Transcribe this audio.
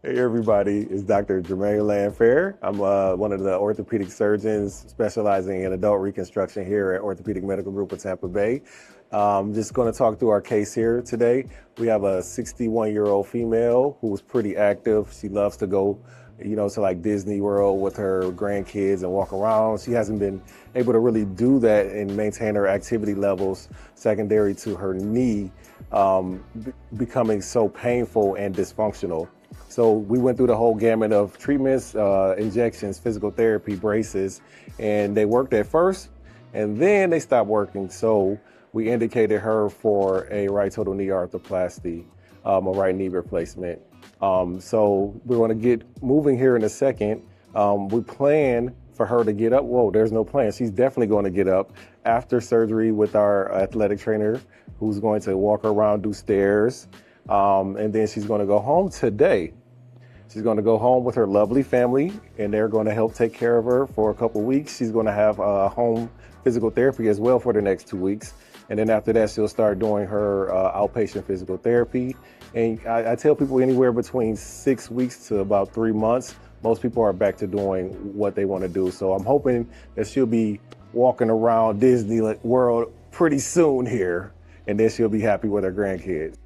Hey everybody, it's Dr. Germanuel Landfair. I'm one of the orthopedic surgeons specializing in adult reconstruction here at Orthopaedic Medical Group of Tampa Bay. I'm just going to talk through our case here today. We have a 61-year-old female who's pretty active. She loves to go, to like Disney World with her grandkids and walk around. She hasn't been able to really do that and maintain her activity levels secondary to her knee becoming so painful and dysfunctional. So we went through the whole gamut of treatments, injections, physical therapy, braces, and they worked at first, and then they stopped working. So we indicated her for a right total knee arthroplasty, a right knee replacement. So we're going to get moving here in a second. We plan for her to get up. Whoa, there's no plan. She's definitely going to get up after surgery with our athletic trainer, who's going to walk her around, do stairs, and then she's going to go home today. She's going to go home with her lovely family, and they're going to help take care of her for a couple weeks. She's going to have home physical therapy as well for the next 2 weeks. And then after that, she'll start doing her outpatient physical therapy. And I tell people anywhere between 6 weeks to about 3 months, most people are back to doing what they want to do. So I'm hoping that she'll be walking around Disney World pretty soon here, and then she'll be happy with her grandkids.